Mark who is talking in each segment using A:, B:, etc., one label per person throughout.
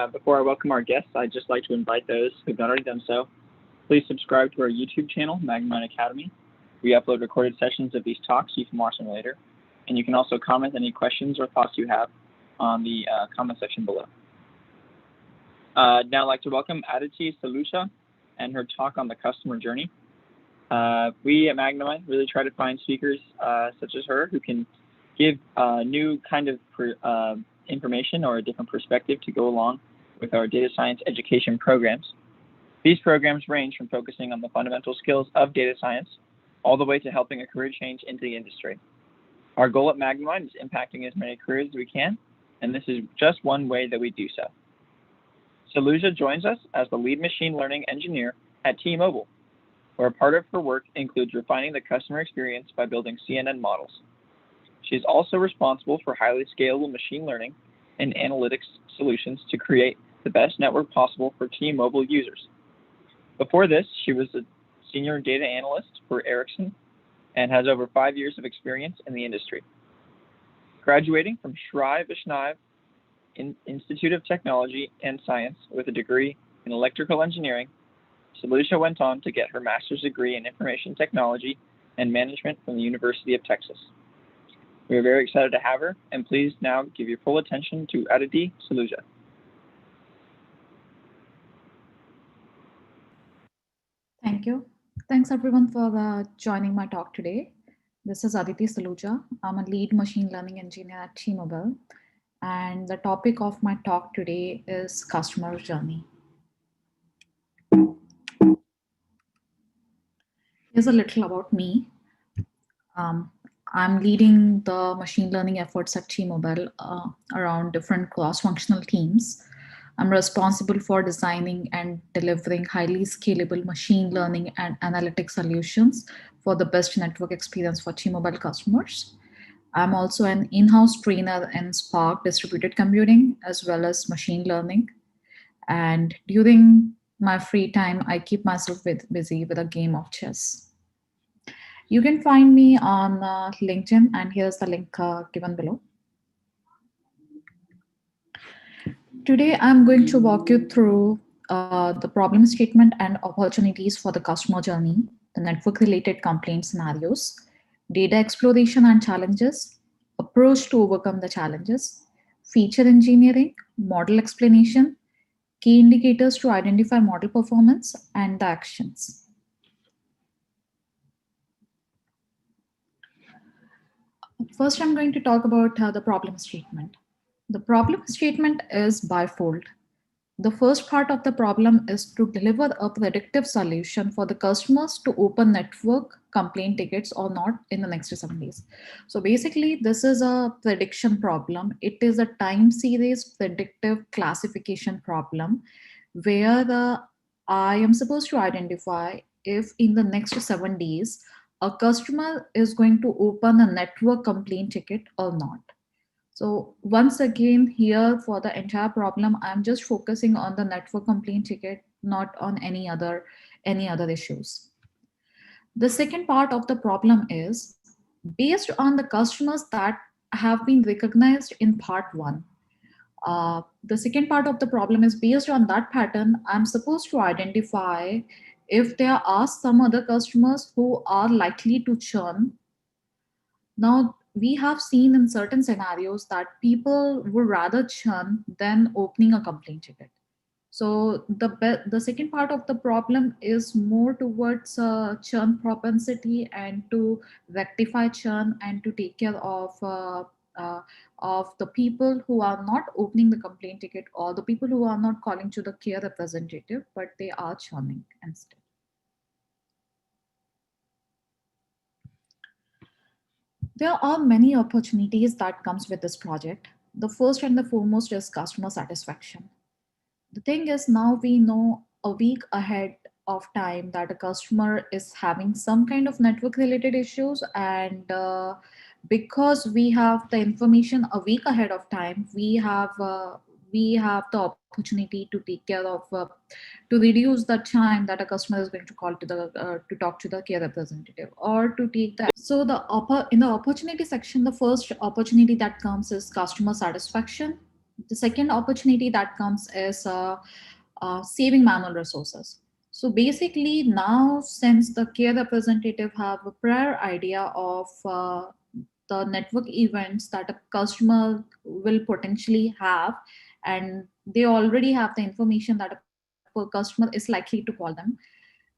A: Before I welcome our guests, I'd just like to invite those who've not already done so. Please subscribe to our YouTube channel, Magnimind Academy. We upload recorded sessions of these talks so you can watch them later. And you can also comment any questions or thoughts you have on the comment section below. Now I'd like to welcome Aditi Saluja and her talk on the customer journey. We at Magnimind really try to find speakers such as her who can give new kind of information or a different perspective to go along with our data science education programs. These programs range from focusing on the fundamental skills of data science all the way to helping a career change into the industry. Our goal at Magnimind is impacting as many careers as we can, and this is just one way that we do so. Saluja joins us as the lead machine learning engineer at T-Mobile, where a part of her work includes refining the customer experience by building CNN models. She is also responsible for highly scalable machine learning and analytics solutions to create the best network possible for T-Mobile users. Before this, she was a senior data analyst for Ericsson and has over 5 years of experience in the industry. Graduating from Shri Vaishnav Institute of Technology and Science with a degree in electrical engineering, Saluja went on to get her master's degree in information technology and management from the University of Texas. We are very excited to have her, and please now give your full attention to Aditi Saluja.
B: Thank you. Thanks everyone for joining my talk today. This is Aditi Saluja. I'm a lead machine learning engineer at T-Mobile, and the topic of my talk today is customer journey. Here's a little about me. I'm leading the machine learning efforts at T-Mobile around different cross-functional teams. I'm responsible for designing and delivering highly scalable machine learning and analytic solutions for the best network experience for T-Mobile customers. I'm also an in-house trainer in Spark distributed computing as well as machine learning. And during my free time, I keep myself busy with a game of chess. You can find me on LinkedIn, and here's the link given below. Today, I'm going to walk you through the problem statement and opportunities for the customer journey, the network-related complaint scenarios, data exploration and challenges, approach to overcome the challenges, feature engineering, model explanation, key indicators to identify model performance, and the actions. First, I'm going to talk about the problem statement. The problem statement is bifold. The first part of the problem is to deliver a predictive solution for the customers to open network complaint tickets or not in the next 7 days. So basically, this is a prediction problem. It is a time series predictive classification problem where I am supposed to identify if in the next 7 days, a customer is going to open a network complaint ticket or not. So once again, here for the entire problem, I'm just focusing on the network complaint ticket, not on any other issues. The second part of the problem is based on the customers that have been recognized in part one. The second part of the problem is based on that pattern, I'm supposed to identify if there are some other customers who are likely to churn. Now, we have seen in certain scenarios that people would rather churn than opening a complaint ticket. So the second part of the problem is more towards churn propensity and to rectify churn and to take care of the people who are not opening the complaint ticket or the people who are not calling to the care representative, but they are churning instead. There are many opportunities that comes with this project. The first and the foremost is customer satisfaction. The thing is, now we know a week ahead of time that a customer is having some kind of network related issues, and because we have the information a week ahead of time, we have the opportunity to take care of to reduce the time that a customer is going to call to the to talk to the care representative or to take the. So in the opportunity section, the first opportunity that comes is customer satisfaction. The second opportunity that comes is saving manual resources. So basically, now since the care representative have a prior idea of the network events that a customer will potentially have, and they already have the information that a customer is likely to call them.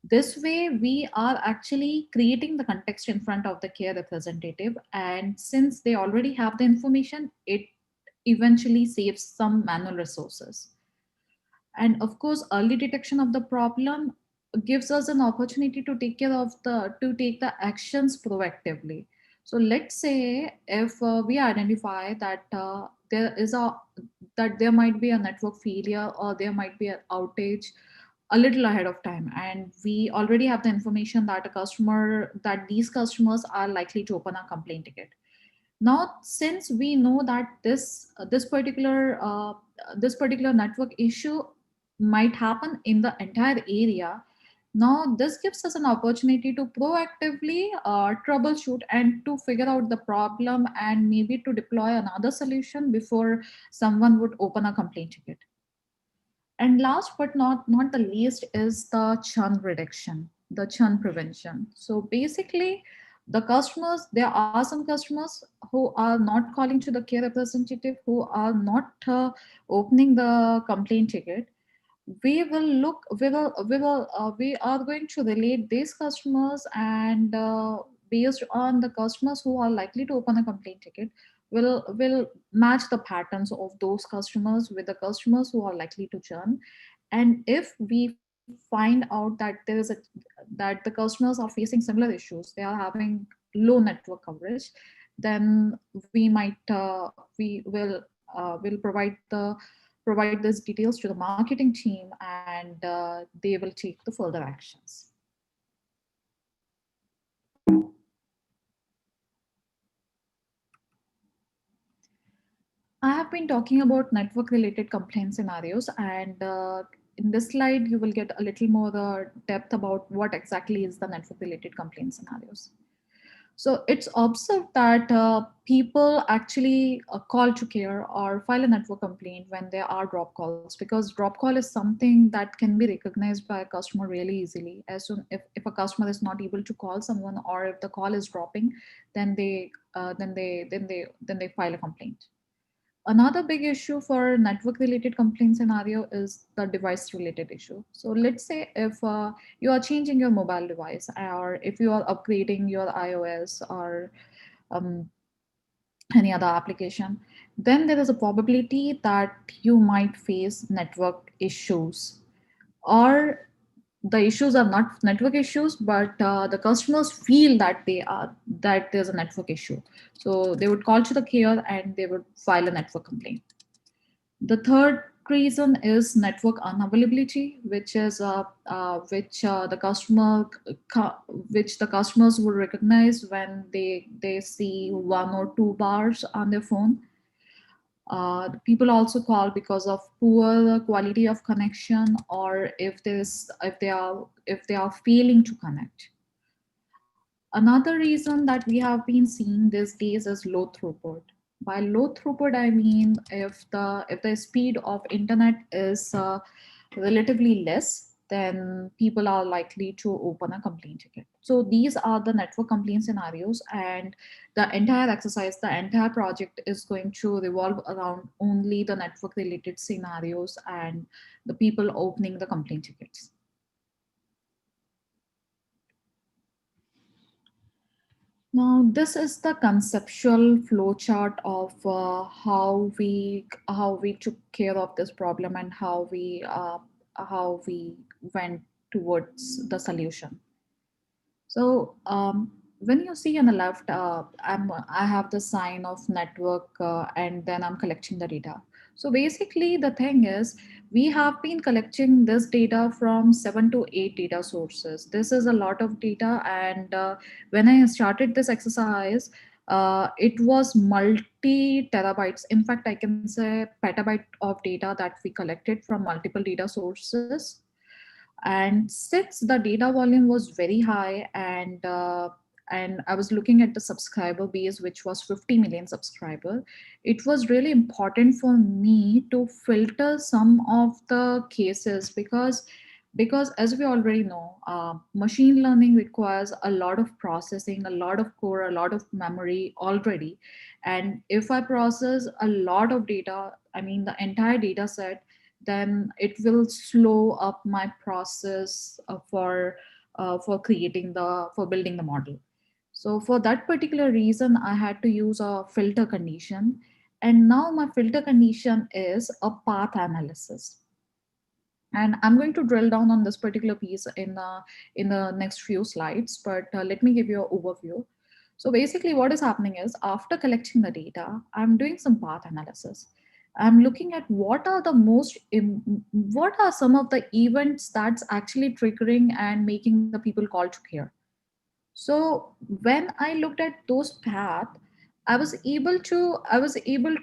B: This way, we are actually creating the context in front of the care representative, and since they already have the information, it eventually saves some manual resources. And of course, early detection of the problem gives us an opportunity to take care of to take the actions proactively. So let's say if we identify that there might be a network failure or there might be an outage a little ahead of time, and we already have the information that these customers are likely to open a complaint ticket. Now since we know that this particular network issue might happen in the entire area, now this gives us an opportunity to proactively troubleshoot and to figure out the problem and maybe to deploy another solution before someone would open a complaint ticket. And last but not the least is the churn reduction, the churn prevention. So basically, the customers, there are some customers who are not calling to the care representative, who are not opening the complaint ticket. We are going to relate these customers, and based on the customers who are likely to open a complaint ticket, will match the patterns of those customers with the customers who are likely to churn. And if we find out that that the customers are facing similar issues, they are having low network coverage, then we will provide these details to the marketing team, and they will take the further actions. I have been talking about network related complaint scenarios, and in this slide, you will get a little more depth about what exactly is the network related complaint scenarios. So it's observed that people actually call to care or file a network complaint when there are drop calls, because drop call is something that can be recognized by a customer really easily. As soon if a customer is not able to call someone, or if the call is dropping, then they file a complaint. Another big issue for network related complaint scenario is the device related issue. So let's say if you are changing your mobile device, or if you are upgrading your iOS or um, any other application, then there is a probability that you might face network issues, or the issues are not network issues, but the customers feel that there's a network issue. So they would call to the care and they would file a network complaint. The third reason is network unavailability, which is which the customers will recognize when they see one or two bars on their phone. People also call because of poor quality of connection, or if they are failing to connect. Another reason that we have been seeing these days is low throughput. By low throughput, I mean if the speed of internet is relatively less, then people are likely to open a complaint ticket. So these are the network complaint scenarios, and the entire exercise, the entire project is going to revolve around only the network related scenarios and the people opening the complaint tickets. Now, this is the conceptual flowchart of how we took care of this problem, and how we went towards the solution. So when you see on the left, I have the sign of network, and then I'm collecting the data. So basically, the thing is, we have been collecting this data from 7 to 8 data sources. This is a lot of data, and when I started this exercise, it was multi terabytes. In fact, I can say petabyte of data that we collected from multiple data sources. And since the data volume was very high, and and I was looking at the subscriber base, which was 50 million subscriber, it was really important for me to filter some of the cases, because as we already know, machine learning requires a lot of processing, a lot of core, a lot of memory already. And if I process a lot of data, I mean the entire data set, then it will slow up my process for creating the for building the model. So for that particular reason, I had to use a filter condition. And now my filter condition is a path analysis. And I'm going to drill down on this particular piece in the next few slides, but let me give you an overview. So basically what is happening is, after collecting the data, I'm doing some path analysis. I'm looking at what are some of the events that's actually triggering and making the people call to care. So when I looked at those paths, I was able to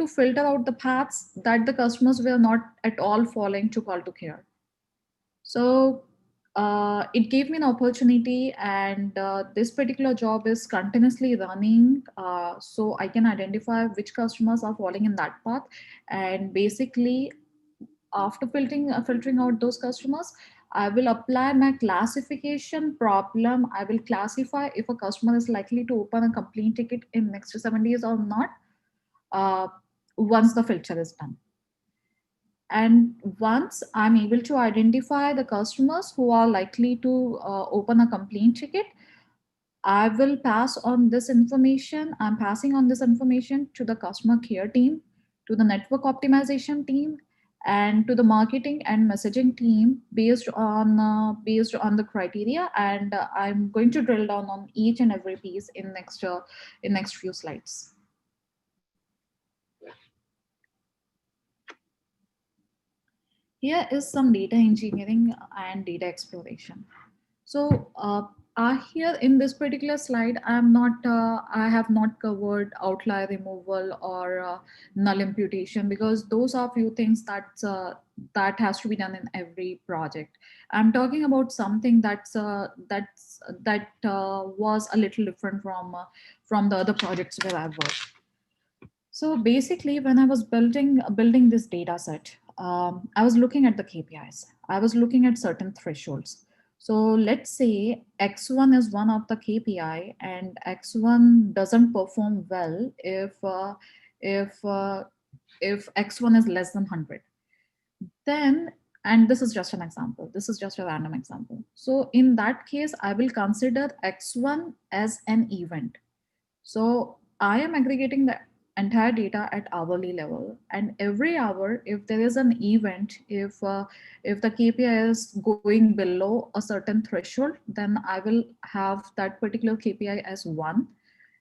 B: filter out the paths that the customers were not at all following to call to care. So it gave me an opportunity, and this particular job is continuously running. So I can identify which customers are falling in that path, and basically, after filtering out those customers, I will apply my classification problem. I will classify if a customer is likely to open a complaint ticket in next to 7 days or not. Uh, Once the filter is done. And once I'm able to identify the customers who are likely to open a complaint ticket, I will pass on this information. I'm passing on this information to the customer care team, to the network optimization team, and to the marketing and messaging team based on the criteria. And I'm going to drill down on each and every piece in next few slides. Here is some data engineering and data exploration. So here in this particular slide, I have not covered outlier removal or null imputation, because those are few things that has to be done in every project. I'm talking about something that was a little different from the other projects where I've worked. So basically, when I was building this data set, I was looking at the KPIs. I was looking at certain thresholds. So let's say X1 is one of the KPI, and X1 doesn't perform well if uh, if X1 is less than 100. Then, and this is just an example. This is just a random example. So in that case, I will consider X1 as an event. So I am aggregating the entire data at hourly level, and every hour, if there is an event, if the KPI is going below a certain threshold, then I will have that particular KPI as 1.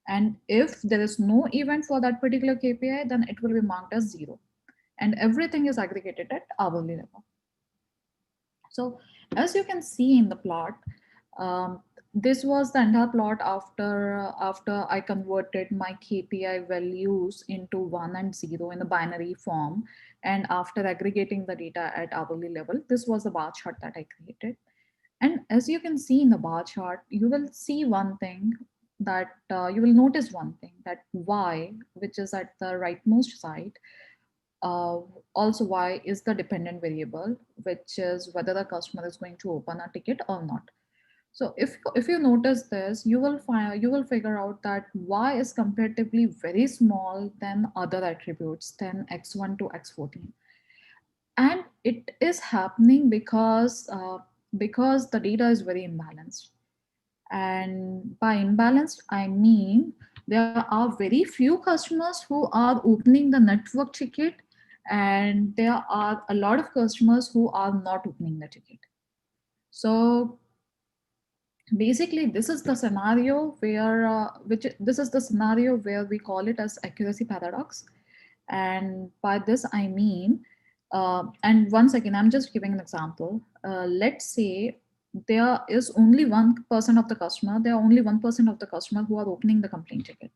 B: And if there is no event for that particular KPI, then it will be marked as 0. And everything is aggregated at hourly level. So as you can see in the plot, um, this was the entire plot after I converted my KPI values into 1 and 0 in the binary form, and after aggregating the data at hourly level. This was the bar chart that I created. And as you can see in the bar chart, you will see one thing that you will notice one thing, that Y, which is at the rightmost side, uh, also Y is the dependent variable, which is whether the customer is going to open a ticket or not. So if you notice this, you will figure out that Y is comparatively very small than other attributes, than X1 to X14. And it is happening because the data is very imbalanced. And by imbalanced, I mean there are very few customers who are opening the network ticket, and there are a lot of customers who are not opening the ticket. So basically, this is the scenario where this is the scenario where we call it as accuracy paradox. And by this I mean, and once again, I'm just giving an example. Let's say there is only 1% of the customer, there are only 1% of the customer who are opening the complaint ticket,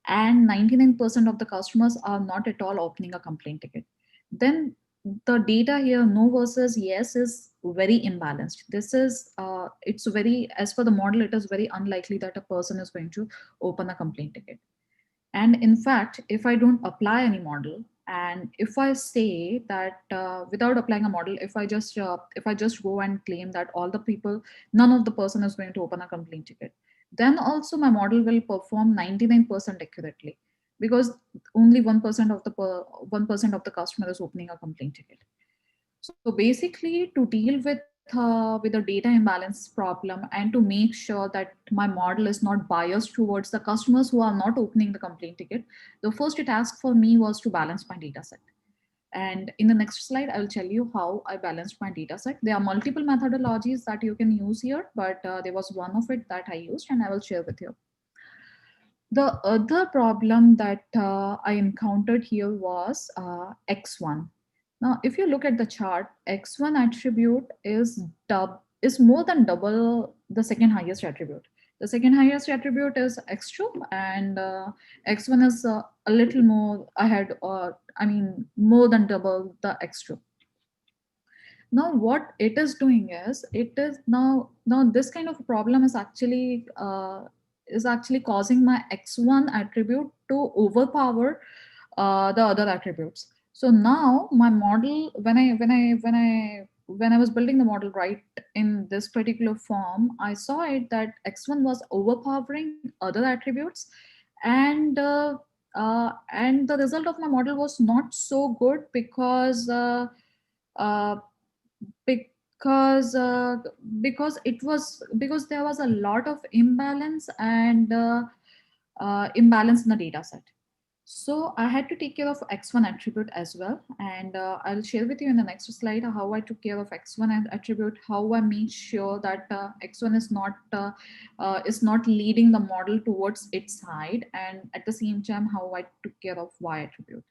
B: and 99% of the customers are not at all opening a complaint ticket. Then the data here, no versus yes, is very imbalanced. This is it's very, as per the model, it is very unlikely that a person is going to open a complaint ticket. And in fact, if I don't apply any model, and if I say that without applying a model, if I just go and claim that all the people, none of the person is going to open a complaint ticket, then also my model will perform 99% accurately, because only 1% of the 1% of the customer is opening a complaint ticket. So basically, to deal with the data imbalance problem, and to make sure that my model is not biased towards the customers who are not opening the complaint ticket, the first task for me was to balance my data set. And in the next slide, I will tell you how I balanced my data set. There are multiple methodologies that you can use here, but there was one of it that I used, and I will share with you. The other problem that I encountered here was X1. Now, if you look at the chart, X1 attribute is more than double the second highest attribute. The second highest attribute is X2, and X1 is a little more ahead, or I mean, more than double the X2. Now what it is doing is, it is now this kind of problem is actually causing my X1 attribute to overpower the other attributes. So now my model, when I was building the model right in this particular form, I saw it that X1 was overpowering other attributes, and the result of my model was not so good, uh, because because there was a lot of imbalance, and imbalance in the data set. So I had to take care of X1 attribute as well, and I'll share with you in the next slide how I took care of X1 attribute, how I made sure that X1 is not leading the model towards its side, and at the same time how I took care of Y attribute.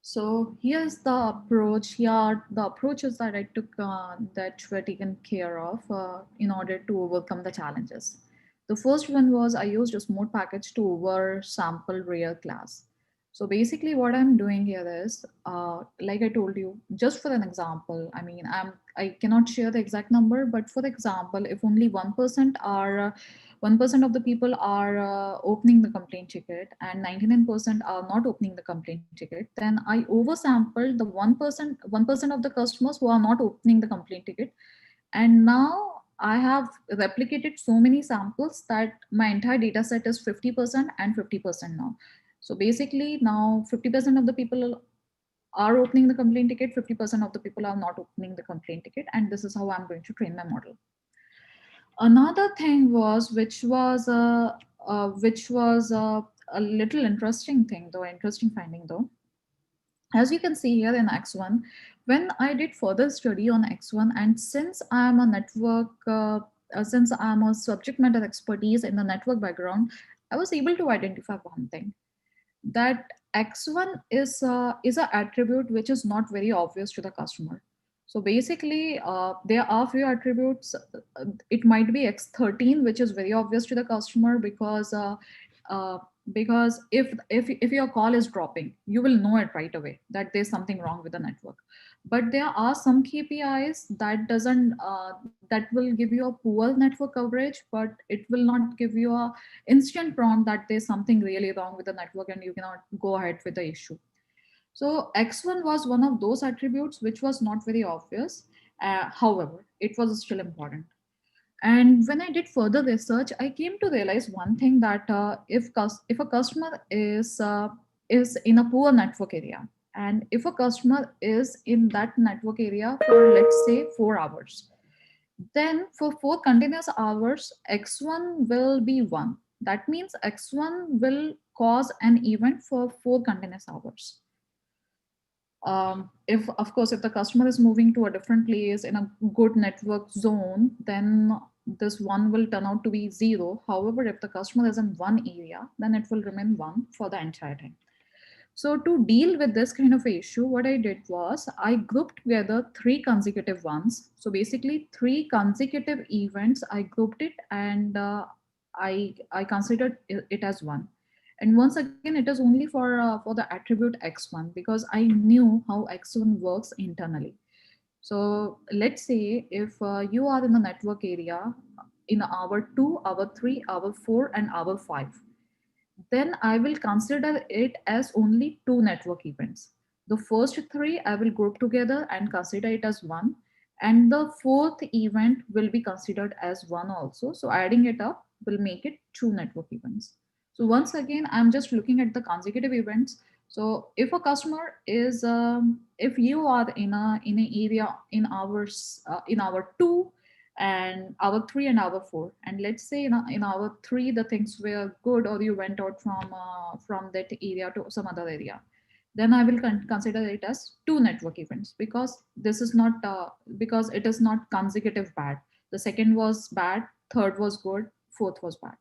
B: So here's the approach. Here, the approaches that I took that were taken care of in order to overcome the challenges. The first one was I used a smooth package to oversample real class. So basically, what I'm doing here is, like I told you, just for an example. I mean, I cannot share the exact number, but for example, if only 1% are 1% of the people are opening the complaint ticket, and 99% are not opening the complaint ticket, then I oversampled the 1% of the customers who are not opening the complaint ticket. And now I have replicated so many samples that my entire data set is 50% and 50% now. So basically now 50% of the people are opening the complaint ticket, 50% of the people are not opening the complaint ticket, and this is how I'm going to train my model. Another thing was, which was a little interesting thing, though, interesting finding though. As you can see here in X1, when I did further study on X1, and since I'm a subject matter expertise in the network background, I was able to identify one thing, that X1 is a attribute which is not very obvious to the customer. So basically, there are few attributes. It might be X13, which is very obvious to the customer, uh, because if your call is dropping, you will know it right away that there's something wrong with the network. But there are some KPIs that will give you a poor network coverage, but it will not give you a instant prompt that there's something really wrong with the network and you cannot go ahead with the issue. So X1 was one of those attributes which was not very obvious. However, it was still important. And when I did further research, I came to realize one thing, that if a customer is in a poor network area, and if a customer is in that network area for, let's say, 4 hours, then for 4 continuous hours, X1 will be 1. That means X1 will cause an event for 4 continuous hours. If, of course, if the customer is moving to a different place in a good network zone, then this 1 will turn out to be 0. However, if the customer is in one area, then it will remain 1 for the entire time. So to deal with this kind of issue, what I did was I grouped together 3 consecutive ones. So basically 3 consecutive events, I grouped it, and I considered it as 1. And once again, it is only for the attribute x1 because I knew how x1 works internally. So let's say if you are in the network area in hour 2, hour 3, hour 4, and hour 5, then I will consider it as only two network events. The first three I will group together and consider it as one, and the fourth event will be considered as one also. So adding it up will make it two network events. So once again, I'm just looking at the consecutive events. So if a customer is, if you are in an area in hour 2 and hour 3 and hour 4, and let's say in hour 3 the things were good, or you went out from that area to some other area, then I will consider it as two network events, because this is not because it is not consecutive bad. The second was bad, third was good, fourth was bad.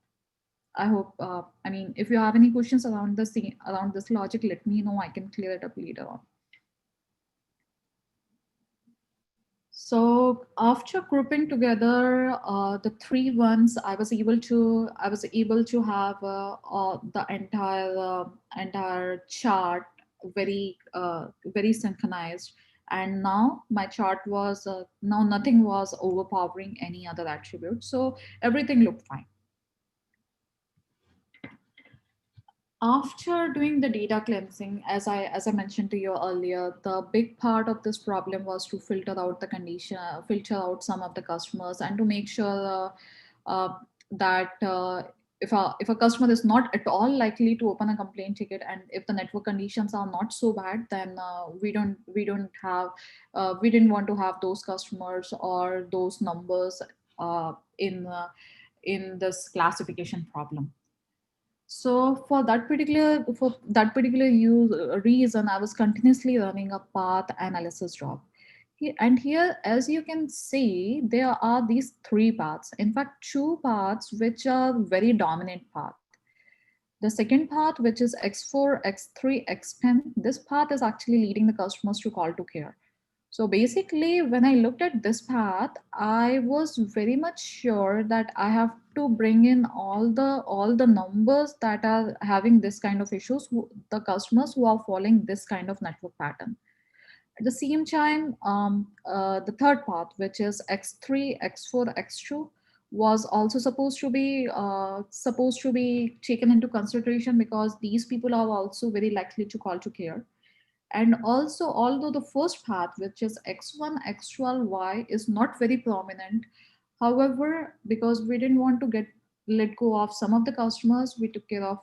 B: I hope, I mean, if you have any questions around around this logic, let me know. I can clear it up later on. So after grouping together the three ones, I was able to have the entire chart very synchronized, and now my chart was now nothing was overpowering any other attribute, so everything looked fine. After doing the data cleansing, as I mentioned to you earlier, the big part of this problem was to filter out the condition, filter out some of the customers, and to make sure that if a customer is not at all likely to open a complaint ticket, and if the network conditions are not so bad, then we didn't want to have those customers or those numbers uh, in uh, in this classification problem. So for that particular reason, I was continuously running a path analysis job. And here, as you can see, there are these three paths. In fact, two paths which are very dominant path. The second path, which is X4, X3, X10, this path is actually leading the customers to call to care. So basically, when I looked at this path, I was very much sure that I have to bring in all the numbers that are having this kind of issues, the customers who are following this kind of network pattern. At the same time, the third path, which is X3, X4, X2, was also supposed to be taken into consideration, because these people are also very likely to call to care. And also, although the first path, which is X1, X12, Y, is not very prominent, however, because we didn't want to let go of some of the customers, we took care of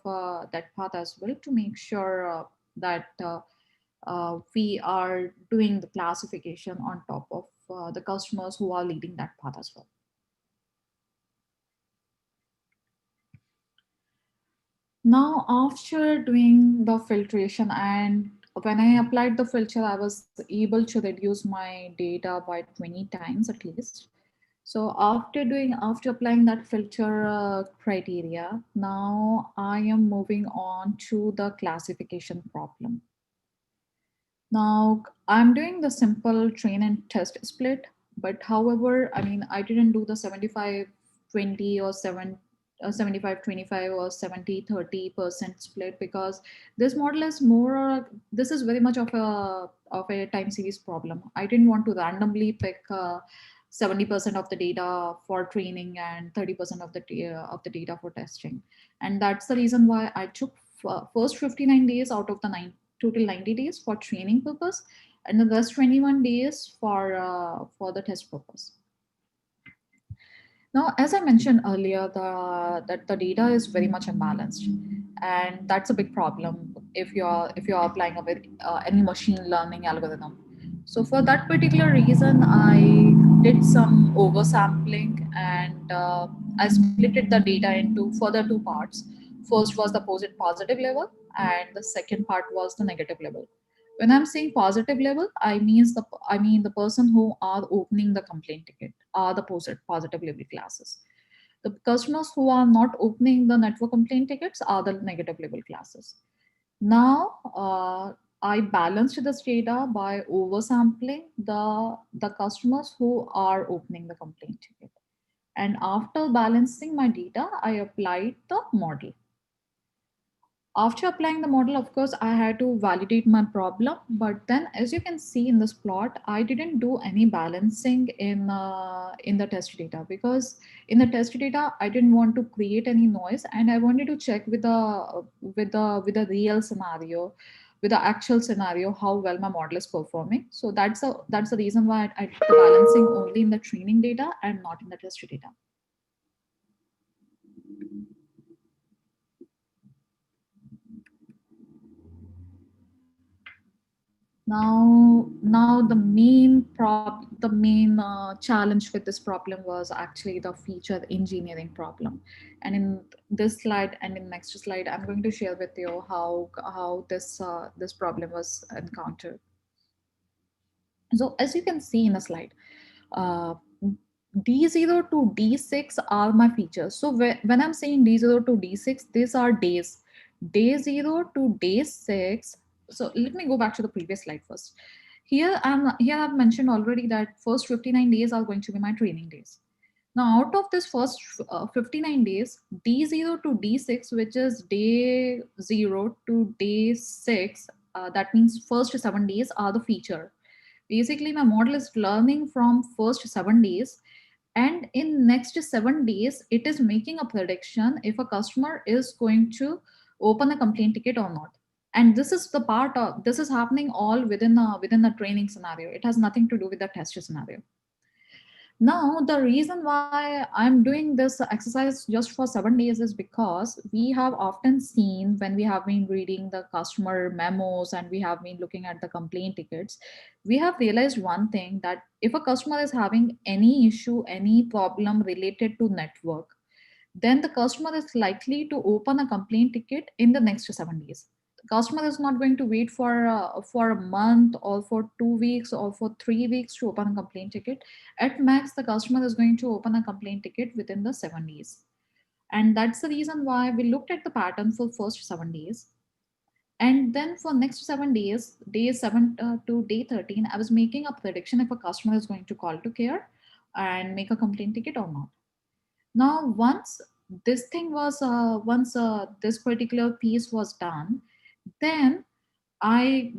B: that path as well, to make sure that we are doing the classification on top of the customers who are leading that path as well. Now, after doing the filtration, and when I applied the filter, I was able to reduce my data by 20 times at least. So after applying that filter criteria, now I am moving on to the classification problem. Now I'm doing the simple train and test split, but however, I mean, I didn't do the 75-20 or 75-25 or 70-30% split, because this model is this is very much of a time series problem. I didn't want to randomly pick 70% of the data for training and 30% of the data for testing. And that's the reason why I took first 59 days out of the total 90 days for training purpose, and the rest 21 days for the test purpose. Now, as I mentioned earlier, that the data is very much imbalanced, and that's a big problem if you're applying any machine learning algorithm. So for that particular reason, I did some oversampling, and I split the data into further two parts. First was the positive level, and the second part was the negative level. When I'm saying positive level, I mean the person who are opening the complaint ticket are the positive level classes. The customers who are not opening the network complaint tickets are the negative level classes. Now, I balanced this data by oversampling the customers who are opening the complaint ticket. And after balancing my data, I applied the model. After applying the model, of course, I had to validate my problem. But then, as you can see in this plot, I didn't do any balancing in the test data, because in the test data, I didn't want to create any noise, and I wanted to check with the real scenario, with the actual scenario, how well my model is performing. So that's the reason why I did the balancing only in the training data and not in the test data. Now the main challenge with this problem was actually the feature engineering problem. And in this slide and in next slide, I'm going to share with you how this problem was encountered. So as you can see in the slide, uh, D0 to D6 are my features. So when I'm saying D0 to D6, these are days. Day 0 to day 6. So let me go back to the previous slide first. Here I've mentioned already that first 59 days are going to be my training days. Now, out of this first 59 days, D0 to D6, which is day 0 to day 6, that means first 7 days are the feature. Basically, my model is learning from first 7 days, and in next 7 days, it is making a prediction if a customer is going to open a complaint ticket or not. And this is the part of this is happening all within a training scenario. It has nothing to do with the test scenario. Now, the reason why I'm doing this exercise just for 7 days is because we have often seen, when we have been reading the customer memos and we have been looking at the complaint tickets, we have realized one thing, that if a customer is having any issue, any problem related to network, then the customer is likely to open a complaint ticket in the next 7 days. The customer is not going to wait for a month or for 2 weeks or for 3 weeks to open a complaint ticket. At max, the customer is going to open a complaint ticket within the 7 days. And that's the reason why we looked at the pattern for first 7 days. And then for next 7 days, day 7 to day 13, I was making a prediction if a customer is going to call to care and make a complaint ticket or not. Now, once this particular piece was done, then I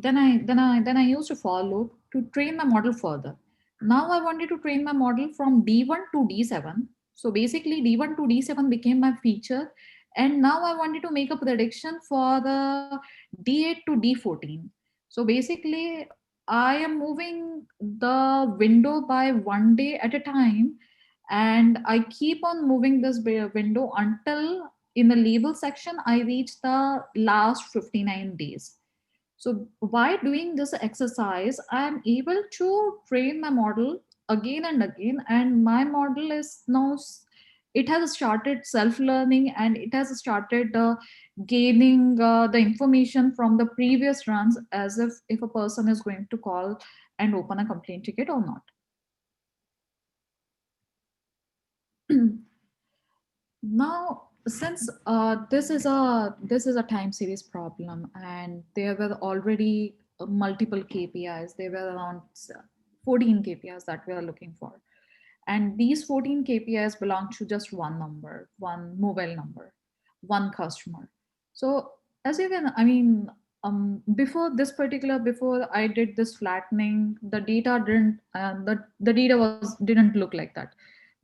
B: used to follow to train my model further. Now I wanted to train my model from D1 to D7. So basically, D1 to D7 became my feature, and now I wanted to make a prediction for the D8 to D14. So basically, I am moving the window by 1 day at a time, and I keep on moving this window until in the label section I reach the last 59 days. So by doing this exercise, I'm able to train my model again and again, and my model is now it has started self-learning, and it has started gaining the information from the previous runs, as if a person is going to call and open a complaint ticket or not. Now, since this is a time series problem, and there were already multiple KPIs, there were around 14 KPIs that we are looking for, and these 14 KPIs belong to just one number, one mobile number, one customer. So as you can, I mean, before I did this flattening, the data didn't, the data was didn't look like that.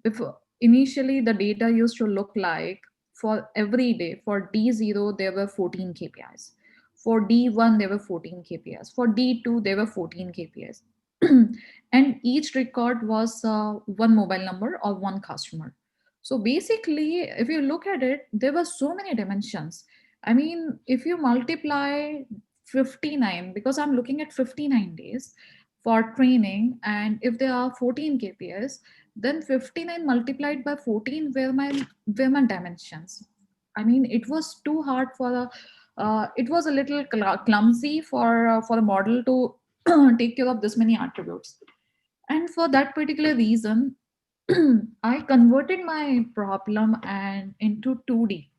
B: Before, initially the data used to look like, for every day, for D0 there were 14 KPIs, for D1 there were 14 KPIs, for D2 there were 14 KPIs, and each record was one mobile number or one customer. So basically, if you look at it, there were so many dimensions. I mean, if you multiply 59, because I'm looking at 59 days for training, and if there are 14 KPIs, then 59 multiplied by 14 were my dimensions. I mean, it was too hard for the it was a little clumsy for the model to take care of this many attributes. And for that particular reason, I converted my problem and into 2D.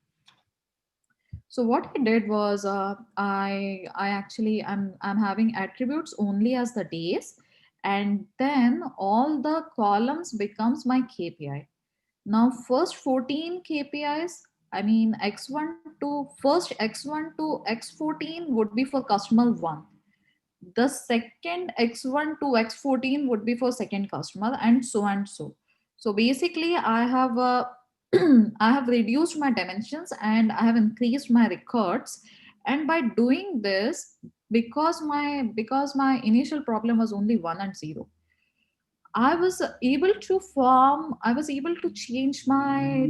B: So what I did was, I actually I'm having attributes only as the days, and then all the columns becomes my KPI. Now first 14 KPIs I mean, X1 to first X1 to X14 would be for customer one. The second X1 to X14 would be for second customer, and so and so. So basically, I have I have reduced my dimensions and I have increased my records. And by doing this, because my initial problem was only 1 and 0, I was able to change my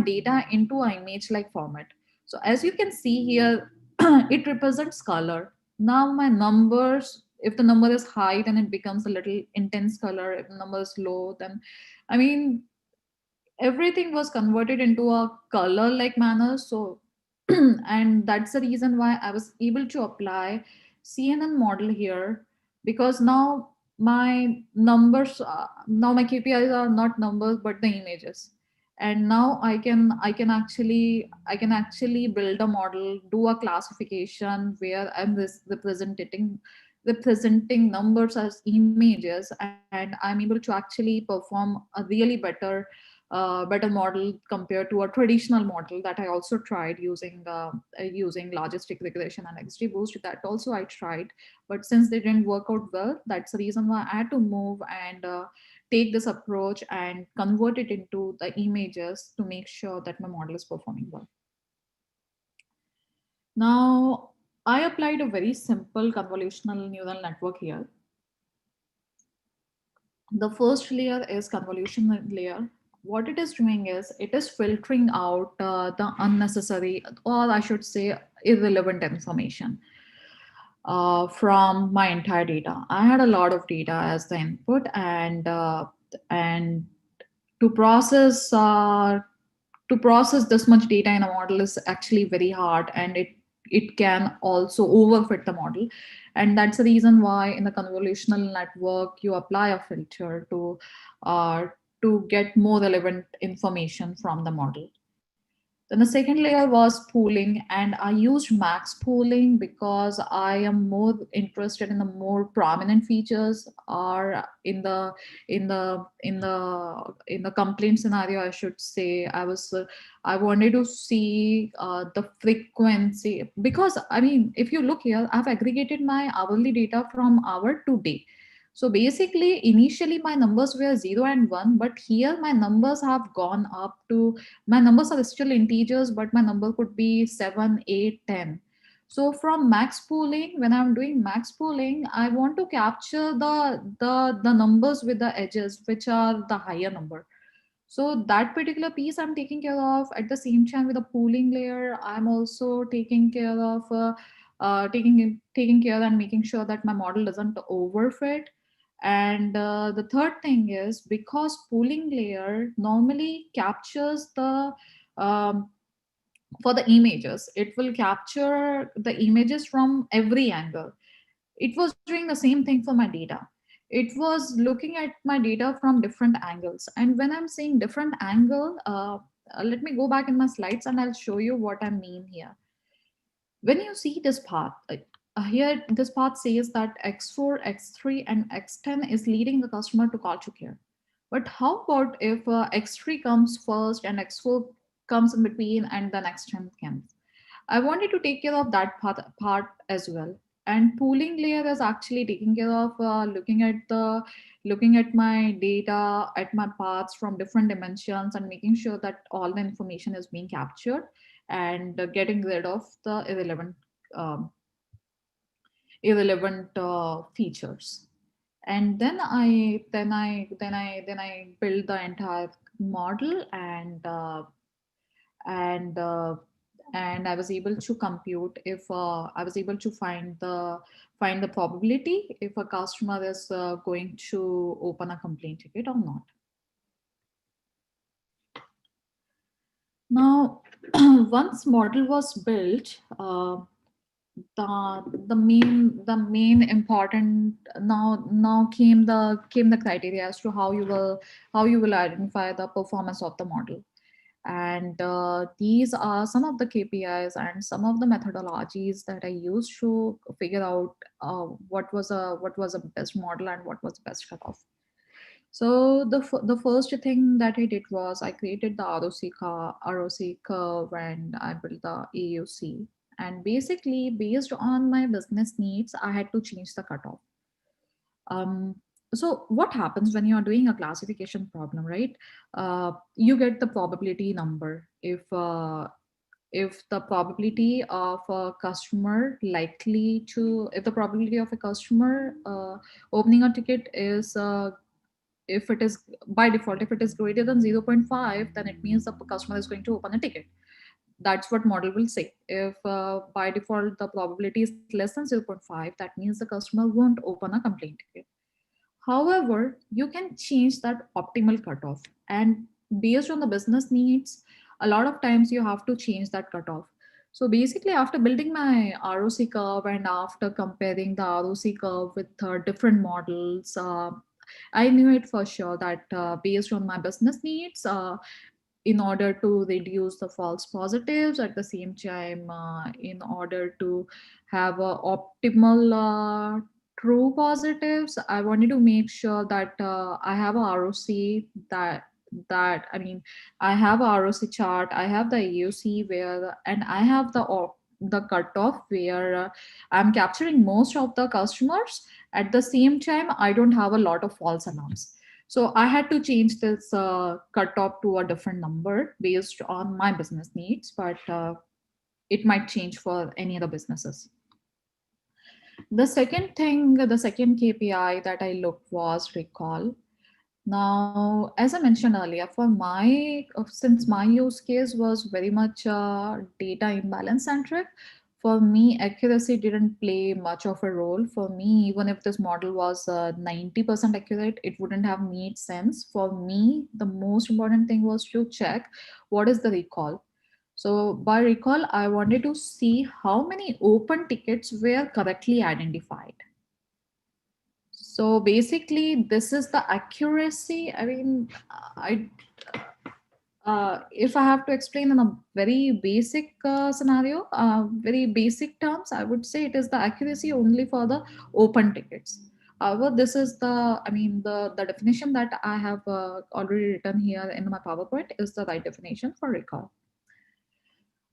B: data into an image like format. So as you can see here, it represents color. Now my numbers, if the number is high, then it becomes a little intense color. If the number is low, then I mean everything was converted into a color like manner. So and that's the reason why I was able to apply CNN model here, because now my KPIs are not numbers but the images. And now I can actually build a model, do a classification where I'm representing numbers as images, and I'm able to actually perform a really better model compared to a traditional model that I also tried using logistic regression and XGBoost. That also I tried, but since they didn't work out well, that's the reason why I had to move and take this approach and convert it into the images to make sure that my model is performing well. Now, I applied a very simple convolutional neural network here. The first layer is convolution layer. What it is doing is it is filtering out the unnecessary, or I should say irrelevant information from my entire data. I had a lot of data as the input, and to process uh, to process this much data in a model is actually very hard, and it can also overfit the model. And that's the reason why in the convolutional network you apply a filter uh, to get more relevant information from the model. Then the second layer was pooling, and I used max pooling because I am more interested in the more prominent features, or in the complaint scenario, I should say. I wanted to see the frequency, because I mean, if you look here, I've aggregated my hourly data from hour to day. So basically, initially my numbers were 0 and 1, but here my numbers have gone up to, my numbers are still integers, but my number could be 7, 8, 10. So from max pooling, when I'm doing max pooling, I want to capture the numbers with the edges, which are the higher number. So that particular piece I'm taking care of. At the same time, with the pooling layer, I'm also taking care and making sure that my model doesn't overfit. And the third thing is, because pooling layer normally captures the um, for the images, it will capture the images from every angle. It was doing the same thing for my data. It was looking at my data from different angles. And when I'm saying different angle, let me go back in my slides and I'll show you what I mean here. When you see this path, here this path says that X4, X3, and X10 is leading the customer to call to care. But how about if X3 comes first and X4 comes in between and then X10 comes? I wanted to take care of that part as well. And pooling layer is actually taking care of looking at my data, at my paths from different dimensions, and making sure that all the information is being captured, and getting rid of the um, irrelevant features. And then I build the entire model, and and I was able to compute if I was able to find the probability if a customer is going to open a complaint ticket or not. Now, once model was built, the main important, now came the criteria as to how you will identify the performance of the model. And these are some of the KPIs and some of the methodologies that I used to figure out what was a best model and what was the best cutoff. The first thing that I did was I created the ROC curve, and I built the AUC. And basically, based on my business needs, I had to change the cutoff. Um, so what happens when you are doing a classification problem, right? You get the probability number. If the probability of a customer likely to if the probability of a customer opening a ticket is if it is by default, if it is greater than zero point 0.5, then it means the customer is going to open a ticket. That's what model will say. If by default the probability is less than zero point 0.5, that means the customer won't open a complaint ticket. However, you can change that optimal cutoff, and based on the business needs, a lot of times you have to change that cutoff. So basically, after building my ROC curve and after comparing the ROC curve with different models, I knew it for sure that based on my business needs, in order to reduce the false positives, at the same time, in order to have a optimal true positives, I wanted to make sure that I have a ROC that I mean, I have a ROC chart, I have the AUC where, and I have the cutoff where I'm capturing most of the customers. At the same time, I don't have a lot of false alarms. So I had to change this cutoff to a different number based on my business needs, but it might change for any other businesses. The second KPI that I looked was recall. Now, as I mentioned earlier, since my use case was very much data imbalance centric, for me, accuracy didn't play much of a role. For me, even if this model was 90% accurate, it wouldn't have made sense. For me, the most important thing was to check what is the recall. So, by recall, I wanted to see how many open tickets were correctly identified. So basically, this is the accuracy. I mean, if I have to explain in a very basic scenario, very basic terms, I would say it is the accuracy only for the open tickets. However, this is the definition that I have already written here in my PowerPoint is the right definition for recall.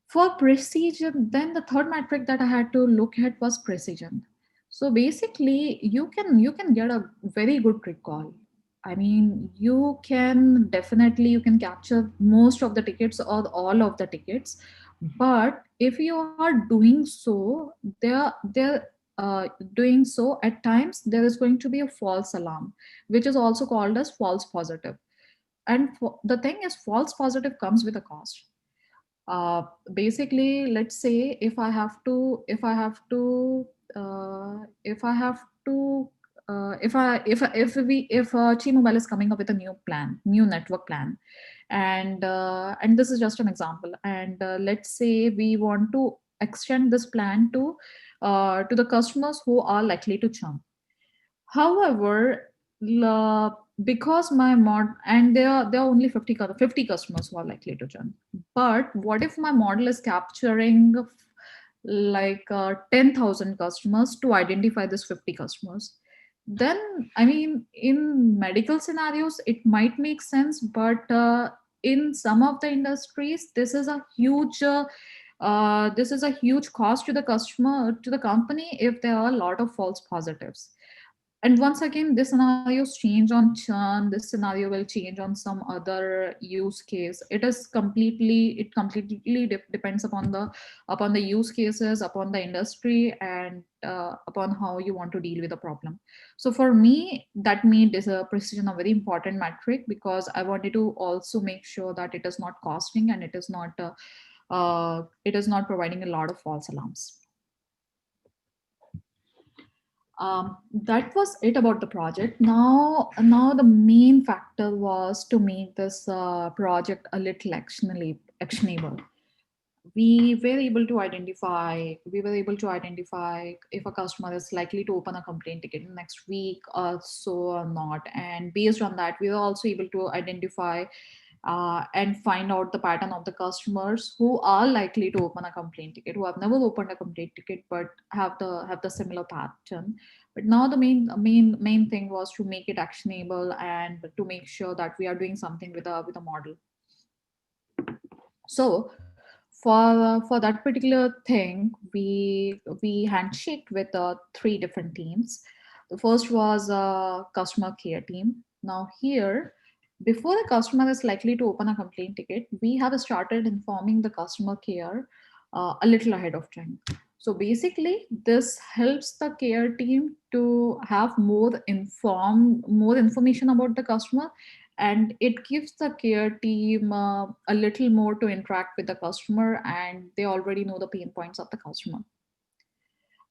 B: For precision, then the third metric that I had to look at was precision. So basically, you can get a very good recall. I mean, you can capture most of the tickets or all of the tickets, but if you are uh, doing so at times, there is going to be a false alarm, which is also called as false positive. And the thing is, false positive comes with a cost. Basically, let's say if I have to if T-Mobile is coming up with a new network plan, and this is just an example, and let's say we want to extend this plan to the customers who are likely to churn. However, because my mod and there are only 50 customers who are likely to churn. But what if my model is capturing like 10,000 customers to identify this 50 customers? Then, I mean, in medical scenarios, it might make sense, but in some of the industries, this is a huge cost to the customer, to the company, if there are a lot of false positives. And once again, this scenarios change on churn, this scenario will change on some other use case. It depends upon the use cases, upon the industry, and upon how you want to deal with the problem. So for me, that made this a precision a very important metric, because I wanted to also make sure that it is not costing, and it is not providing a lot of false alarms. That was it about the project. Now the main factor was to make this project a little actionable. We were able to identify if a customer is likely to open a complaint ticket next week or so or not, and based on that, we were also able to identify and find out the pattern of the customers who are likely to open a complaint ticket, who have never opened a complaint ticket but have the similar pattern. But now the main thing was to make it actionable and to make sure that we are doing something with a model. So for that particular thing, we handshaked with three different teams. The first was a customer care team. Now here, before the customer is likely to open a complaint ticket, we have started informing the customer care a little ahead of time. So basically, this helps the care team to have more information about the customer, and it gives the care team a little more to interact with the customer, and they already know the pain points of the customer.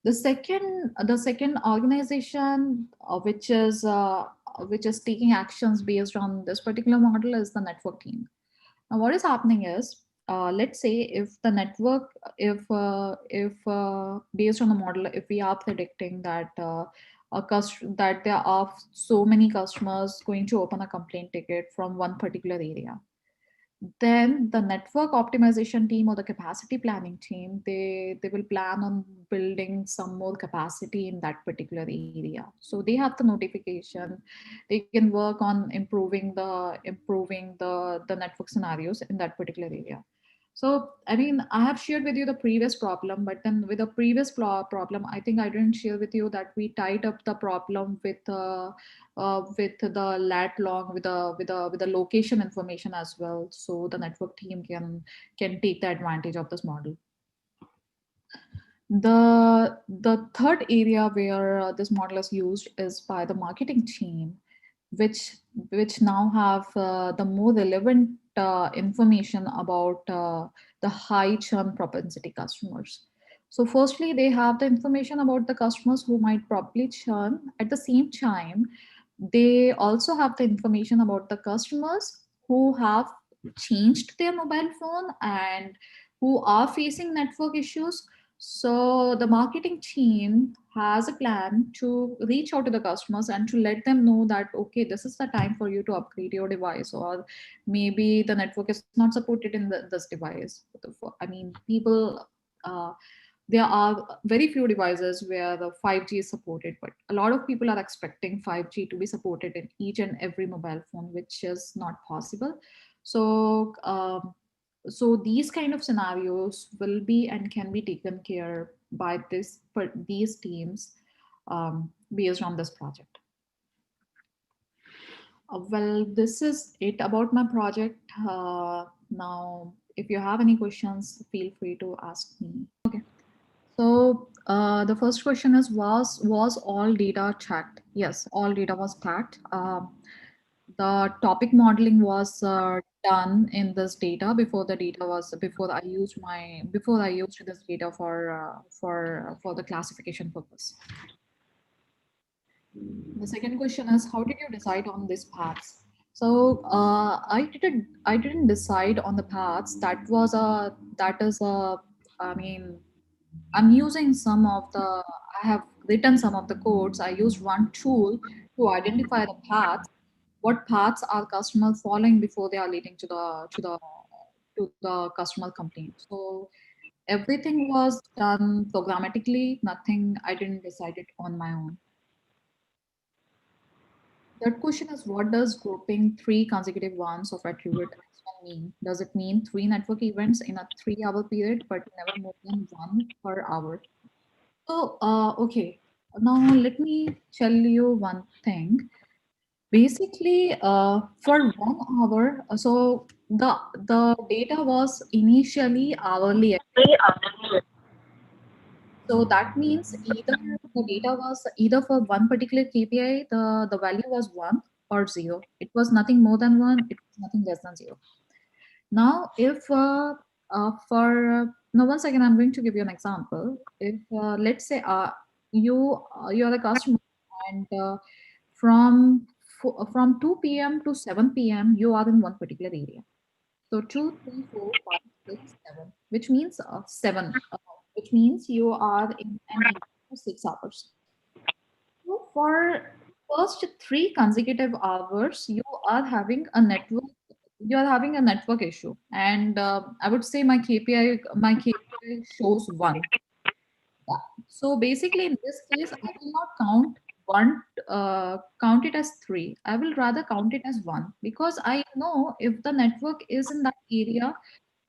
B: The second organization which is taking actions based on this particular model is the network team. Now, what is happening is, let's say if the network, if based on the model, if we are predicting that that there are so many customers going to open a complaint ticket from one particular area, then the network optimization team or the capacity planning team, they will plan on building some more capacity in that particular area, so they have the notification. They can work on improving the network scenarios in that particular area. So, I mean, I have shared with you the previous problem, but then with the previous problem, I think I didn't share with you that we tied up the problem with the lat long with the location information as well, so the network team can take the advantage of this model. The third area where this model is used is by the marketing team, which which now have the more relevant information about the high churn propensity customers. So firstly, they have the information about the customers who might probably churn. At the same time, they also have the information about the customers who have changed their mobile phone and who are facing network issues. So the marketing team has a plan to reach out to the customers and to let them know that, okay, this is the time for you to upgrade your device, or maybe the network is not supported in this device. I mean, people, uh, there are very few devices where the 5G is supported, but a lot of people are expecting 5G to be supported in each and every mobile phone, which is not possible. So, so these kind of scenarios will be and can be taken care by these teams based on this project. Well, this is it about my project. Now, if you have any questions, feel free to ask me. Okay. So the first question is, was all data checked? Yes, all data was checked. The topic modeling was done in this data before the data was before I used this data for the classification purpose. The second question is, how did you decide on these paths? So I didn't decide on the paths. That is a I mean, I'm using some of the, I have written some of the codes. I used one tool to identify the paths. What paths are customers following before they are leading to the customer complaint. So everything was done programmatically. Nothing, I didn't decide it on my own. Third question is, what does grouping three consecutive ones of attribute X1 mean? Does it mean three network events in a 3 hour period, but never more than one per hour? So, okay, now let me tell you one thing. Basically, for 1 hour, so the data was initially hourly. So that means either the data was either for one particular KPI, the value was one or zero. It was nothing more than one. It was nothing less than zero. Now, if for now, once again, I'm going to give you an example. If let's say you're a customer, and from 2 p.m. to 7 p.m. you are in one particular area. So 2, 3, 4, 5, 6, 7, which means seven, which means you are in an area for 6 hours. So for first three consecutive hours, are having a network. You are having a network issue, and I would say my KPI shows one. Yeah. So basically, in this case, I will not count one, count it as three. I will rather count it as one because I know if the network is in that area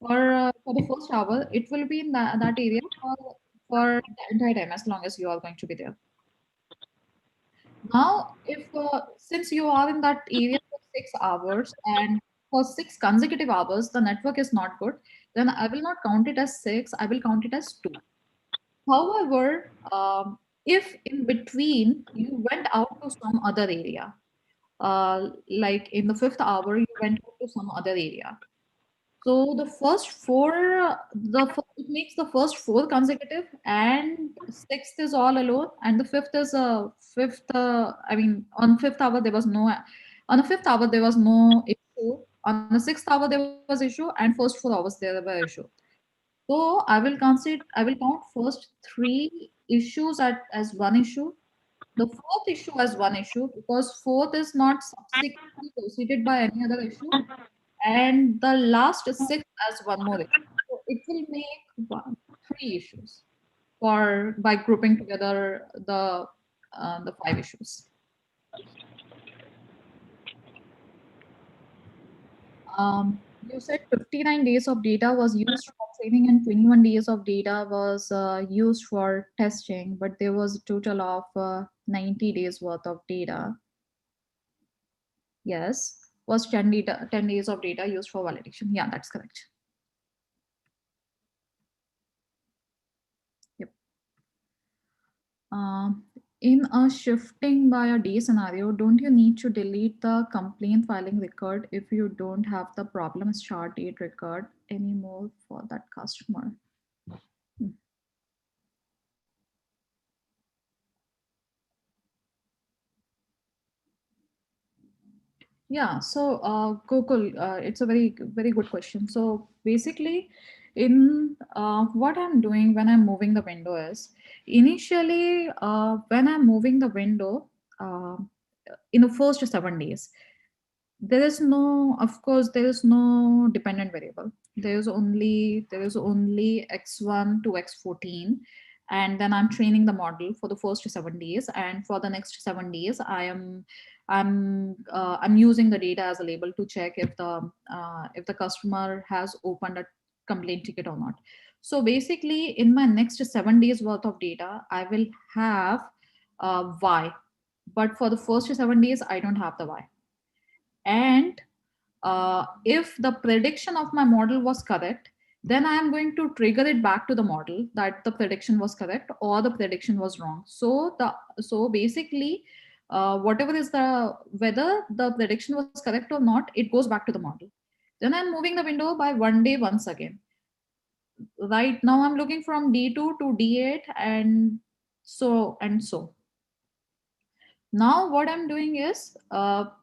B: for the first hour, it will be in that area for the entire time as long as you are going to be there. Now, if since you are in that area for 6 hours and for 6 consecutive hours, the network is not good, then I will not count it as six. I will count it as two. However, if in between you went out to some other area, like in the fifth hour, you went out to some other area. So the first four, it makes the first four consecutive, and sixth is all alone, and the fifth is a fifth. I mean, on fifth hour there was no, on the fifth hour there was no issue. On the sixth hour there was issue, and first 4 hours there were issue. So I will count first three issues as one issue, the fourth issue as one issue because fourth is not subsequently proceeded by any other issue, and the last six as one more issue. So it will make three issues for by grouping together the five issues. You said 59 days of data was used for training and 21 days of data was used for testing, but there was a total of 90 days worth of data. Yes, was 10 days of data used for validation. Yeah, that's correct. Yep. Um, in a shifting by a day scenario, don't you need to delete the complaint filing record if you don't have the problem start date record anymore for that customer? Hmm. Yeah, so Gokul, it's a very good question. So basically, in what I'm doing when I'm moving the window is initially when I'm moving the window uh, in the first 7 days, there is no, of course, there is no dependent variable. There is only x1 to x14, and then I'm training the model for the first 7 days, and for the next 7 days, I'm using the data as a label to check if the customer has opened a complaint ticket or not. So basically, in my next 7 days worth of data, I will have y, but for the first 7 days, I don't have the y. And if the prediction of my model was correct, then I am going to trigger it back to the model that the prediction was correct or the prediction was wrong. So basically, whatever is the whether the prediction was correct or not, it goes back to the model. Then I'm moving the window by 1 day once again. Right now I'm looking from D2 to D8 and so. Now what I'm doing is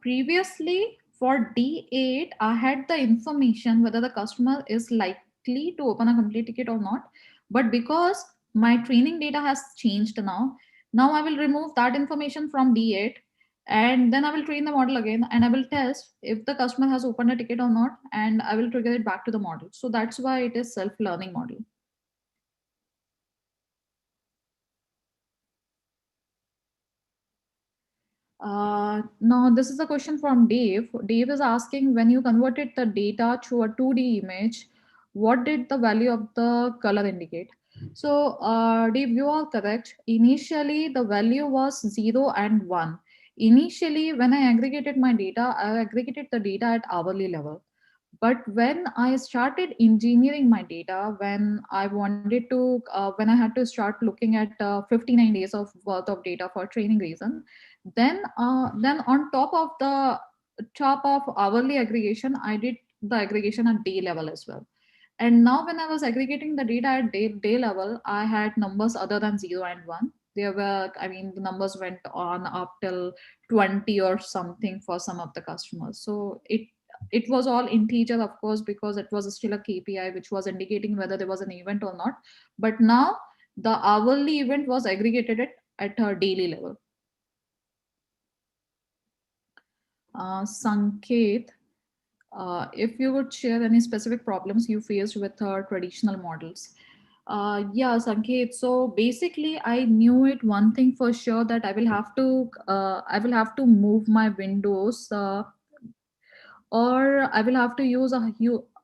B: previously for D8, I had the information whether the customer is likely to open a complete ticket or not. But because my training data has changed now I will remove that information from D8 and then I will train the model again and I will test if the customer has opened a ticket or not and I will trigger it back to the model. So that's why it is self-learning model. No, this is a question from Dave. Dave is asking when you converted the data to a 2D image, what did the value of the color indicate? So, Dave, you are correct. Initially, the value was 0 and 1. Initially, when I aggregated my data, I aggregated the data at hourly level. But when I started engineering my data, when I had to start looking at 59 days of worth of data for training reason, then on top of hourly aggregation, I did the aggregation at day level as well. And now when I was aggregating the data at day level, I had numbers other than 0 and 1. There were, I mean, the numbers went on up till 20 or something for some of the customers. So it was all integer, of course, because it was still a KPI which was indicating whether there was an event or not. But now the hourly event was aggregated at a daily level. Sanket, if you would share any specific problems you faced with traditional models. Yeah, Sanket. So basically, I knew it one thing for sure, that I will have to move my windows, or I will have to use a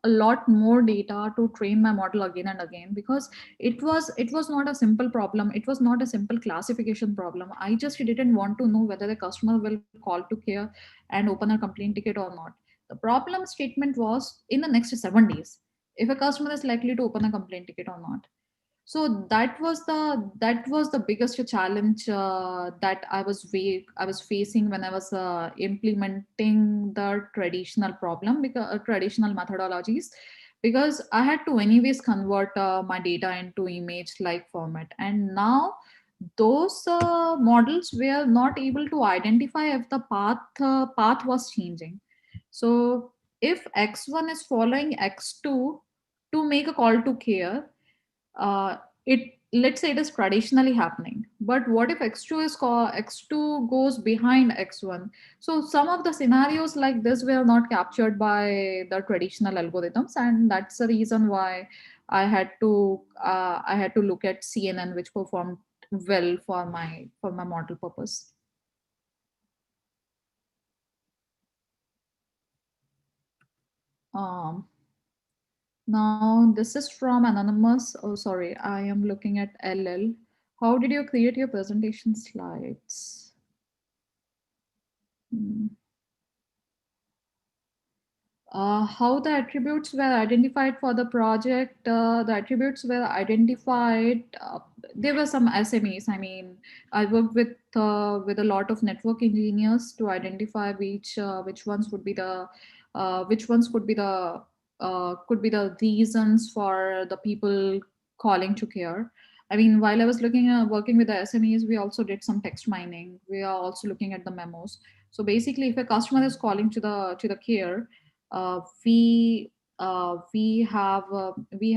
B: lot more data to train my model again and again, because it was not a simple problem. It was not a simple classification problem. I just didn't want to know whether the customer will call to care and open a complaint ticket or not. The problem statement was in the next 7 days, if a customer is likely to open a complaint ticket or not. So that was the biggest challenge that I was facing when I was implementing the traditional problem, because traditional methodologies, because I had to anyways convert my data into image like format. And now those models were not able to identify if the path was changing. So if x1 is following x2 to make a call to care, it let's say it is traditionally happening, but what if x2 goes behind x1? So some of the scenarios like this were not captured by the traditional algorithms, and that's the reason why I had to look at CNN, which performed well for my model purpose. um Now, this is from Anonymous. Oh, sorry, I am looking at LL. How did you create your presentation slides? Hmm. How the attributes were identified for the project. The attributes were identified. There were some SMEs. I mean, I worked with a lot of network engineers to identify which ones would be the which ones could be the reasons for the people calling to care. I mean, while I was looking working with the SMEs, we also did some text mining. We are also looking at the memos. So basically, if a customer is calling to the care, uh, we we have the we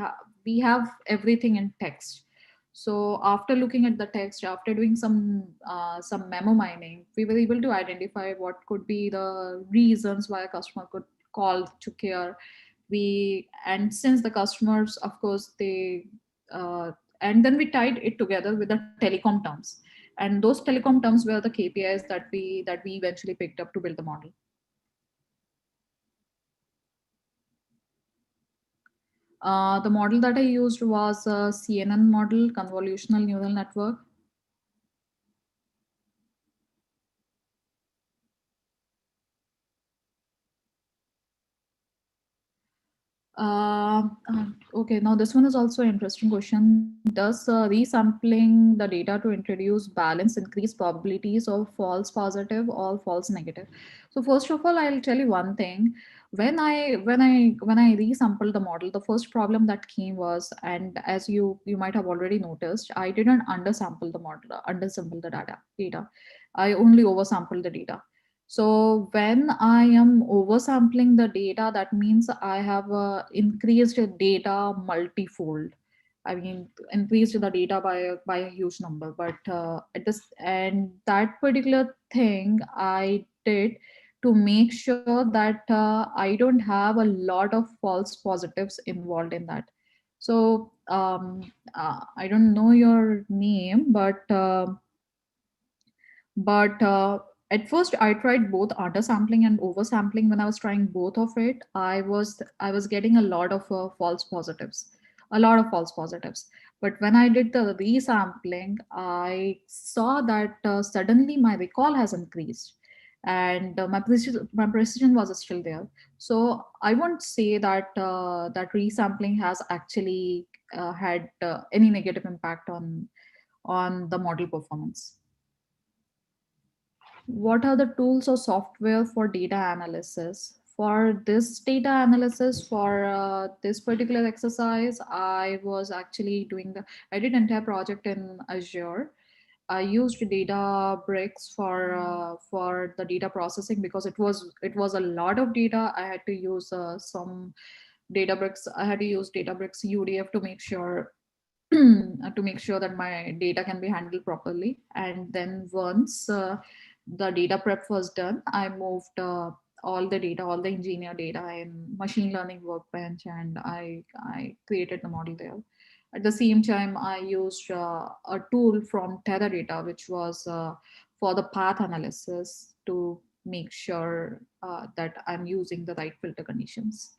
B: have we have everything in text. So after looking at the text, after doing some memo mining, we were able to identify what could be the reasons why a customer could call to care. We And since the customers, of course, they and then we tied it together with the telecom terms, and those telecom terms were the KPIs that we eventually picked up to build the model. The model that I used was a CNN model, convolutional neural network. Okay, now this one is also an interesting question. Does resampling the data to introduce balance increase probabilities of false positive or false negative? So first of all, I'll tell you one thing. When I resampled the model, the first problem that came was, and as you might have already noticed, I didn't undersample the data. I only oversampled the data. So when I am oversampling the data, that means I have increased data multifold. I mean, increased the data by a huge number. But and that particular thing I did to make sure that I don't have a lot of false positives involved in that. So I don't know your name, but at first I tried both undersampling and oversampling. When I was trying both of it, I was getting a lot of false positives, a lot of false positives. But when I did the resampling, I saw that suddenly my recall has increased, and my precision was still there. So I won't say that that resampling has actually had any negative impact on the model performance. What are the tools or software for data analysis? For this data analysis, for this particular exercise, I did entire project in Azure. I used Databricks for the data processing, because it was a lot of data. I had to use some Databricks. I had to use Databricks UDF to make sure to make sure that my data can be handled properly. And then once the data prep was done, I moved all the data, all the engineer data in machine learning workbench, and I created the model there. At the same time, I used a tool from Teradata, which was for the path analysis to make sure that I'm using the right filter conditions.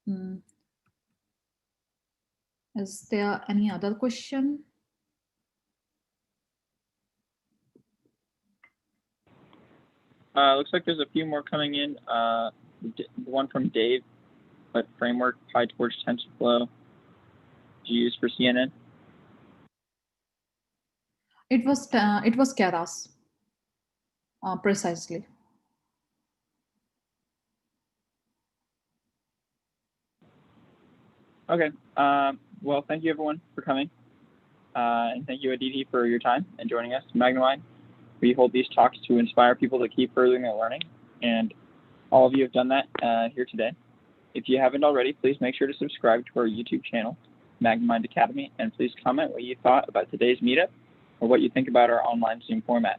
B: Mm. Is there any other question?
A: Looks like there's a few more coming in. The one from Dave, what framework PyTorch TensorFlow did you use for CNN?
B: It was Keras, precisely.
A: Okay. Well, thank you everyone for coming. And thank you, Aditi, for your time and joining us. Magnimind, we hold these talks to inspire people to keep furthering their learning. And all of you have done that here today. If you haven't already, please make sure to subscribe to our YouTube channel, Magnimind Academy, and please comment what you thought about today's meetup or what you think about our online Zoom format.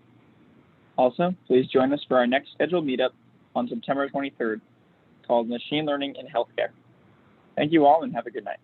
A: Also, please join us for our next scheduled meetup on September 23rd, called Machine Learning in Healthcare. Thank you all and have a good night.